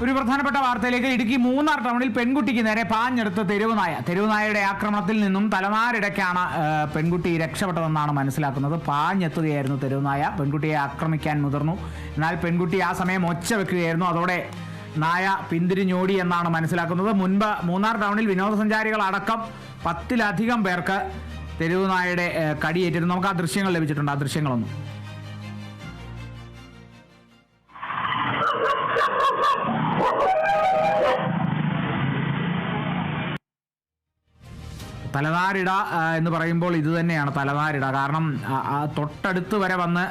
ഒരു പ്രധാനപ്പെട്ട വാർത്തയിലേക്ക്. ഇടുക്കി മൂന്നാർ ടൗണിൽ പെൺകുട്ടിക്ക് നേരെ പാഞ്ഞെടുത്ത തെരുവുനായയുടെ ആക്രമണത്തിൽ നിന്നും തലനാരിടയ്ക്കാണ് പെൺകുട്ടി രക്ഷപ്പെട്ടതെന്നാണ് മനസ്സിലാക്കുന്നത്. പാഞ്ഞെത്തുകയായിരുന്നു തെരുവുനായ, പെൺകുട്ടിയെ ആക്രമിക്കാൻ മുതിർന്നു. എന്നാൽ പെൺകുട്ടി ആ സമയം ഒച്ച വെക്കുകയായിരുന്നു. അതോടെ നായ പിന്തിരിഞ്ഞോടി എന്നാണ് മനസ്സിലാക്കുന്നത്. മുൻപ് മൂന്നാർ ടൗണിൽ വിനോദസഞ്ചാരികളടക്കം 10-ലധികം പേർക്ക് തെരുവുനായയുടെ കടിയേറ്റിരുന്നു. നമുക്ക് ആ ദൃശ്യങ്ങൾ ലഭിച്ചിട്ടുണ്ട്. ആ ദൃശ്യങ്ങളൊന്നും തലനാരിട എന്ന് പറയുമ്പോൾ ഇത് തന്നെയാണ് തലനാരിട. കാരണം തൊട്ടടുത്ത് വരെ വന്ന്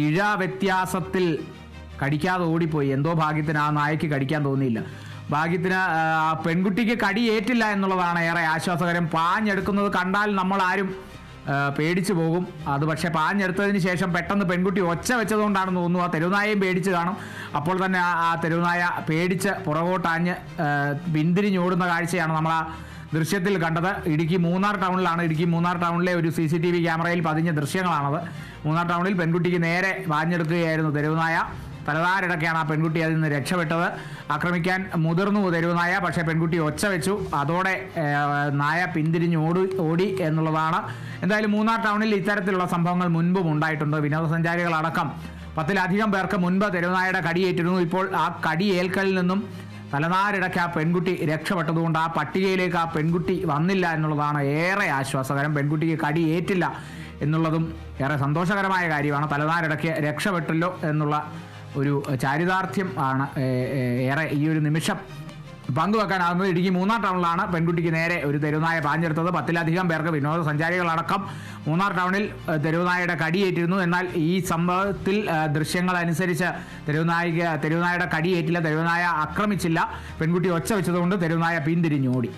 ഇഴ വ്യത്യാസത്തിൽ കടിക്കാതെ ഓടിപ്പോയി. എന്തോ ഭാഗ്യത്തിന് ആ നായയ്ക്ക് കടിക്കാൻ തോന്നിയില്ല. ഭാഗ്യത്തിന് പെൺകുട്ടിക്ക് കടിയേറ്റില്ല എന്നുള്ളതാണ് ഏറെ ആശ്വാസകരം. പാഞ്ഞെടുക്കുന്നത് കണ്ടാൽ നമ്മൾ ആരും പേടിച്ചു പോകും. അത് പക്ഷേ പാഞ്ഞെടുത്തതിന് ശേഷം പെട്ടെന്ന് പെൺകുട്ടി ഒച്ച വെച്ചതുകൊണ്ടാണെന്ന് തോന്നുന്നു. ആ തെരുവുനായയും പേടിച്ച് കാണും. അപ്പോൾ തന്നെ ആ തെരുവുനായ പേടിച്ച് പുറകോട്ടാഞ്ഞ് പിന്തിരിഞ്ഞോടുന്ന കാഴ്ചയാണ് നമ്മൾ ആ ദൃശ്യത്തിൽ കണ്ടത്. ഇടുക്കി മൂന്നാർ ടൗണിലാണ്. ഇടുക്കി മൂന്നാർ ടൗണിലെ ഒരു CCTV ക്യാമറയിൽ പതിഞ്ഞ ദൃശ്യങ്ങളാണത്. മൂന്നാർ ടൗണിൽ പെൺകുട്ടിക്ക് നേരെ പാഞ്ഞെടുക്കുകയായിരുന്നു തെരുവുനായ. തലനാരിടയ്ക്കാണ് ആ പെൺകുട്ടി അതിൽ നിന്ന് രക്ഷപ്പെട്ടത്. ആക്രമിക്കാൻ മുതിർന്നു തെരുവുനായ, പക്ഷേ പെൺകുട്ടി ഒച്ച വെച്ചു. അതോടെ നായ പിന്തിരിഞ്ഞ് ഓടി എന്നുള്ളതാണ്. എന്തായാലും മൂന്നാർ ടൗണിൽ ഇത്തരത്തിലുള്ള സംഭവങ്ങൾ മുൻപും ഉണ്ടായിട്ടുണ്ട്. വിനോദസഞ്ചാരികളടക്കം 10-ലധികം പേർക്ക് മുൻപ് തെരുവുനായയുടെ കടിയേറ്റിരുന്നു. ഇപ്പോൾ ആ കടിയേൽക്കലിൽ നിന്നും തലനാരിടയ്ക്ക് ആ പെൺകുട്ടി രക്ഷപ്പെട്ടതുകൊണ്ട് ആ പട്ടികയിലേക്ക് ആ പെൺകുട്ടി വന്നില്ല എന്നുള്ളതാണ് ഏറെ ആശ്വാസകരം. പെൺകുട്ടിക്ക് കടിയേറ്റില്ല എന്നുള്ളതും ഏറെ സന്തോഷകരമായ കാര്യമാണ്. തലനാരിടയ്ക്ക് രക്ഷപ്പെട്ടല്ലോ എന്നുള്ള ഒരു ചാരിതാർത്ഥ്യം ആണ് ഏറെ ഈ ഒരു നിമിഷം പങ്കുവെക്കാനാകുന്നത്. ഇടുക്കി മൂന്നാർ ടൗണിലാണ് പെൺകുട്ടിക്ക് നേരെ ഒരു തെരുവുനായ പാഞ്ഞെടുത്തത്. 10-ലധികം പേർക്ക് വിനോദസഞ്ചാരികളടക്കം മൂന്നാർ ടൗണിൽ തെരുവുനായയുടെ കടിയേറ്റിരുന്നു. എന്നാൽ ഈ സംഭവത്തിൽ ദൃശ്യങ്ങൾ അനുസരിച്ച് തെരുവുനായയുടെ കടിയേറ്റില്ല, തെരുവുനായ ആക്രമിച്ചില്ല. പെൺകുട്ടി ഒച്ച വെച്ചതുകൊണ്ട് തെരുവുനായ പിന്തിരിഞ്ഞോടി.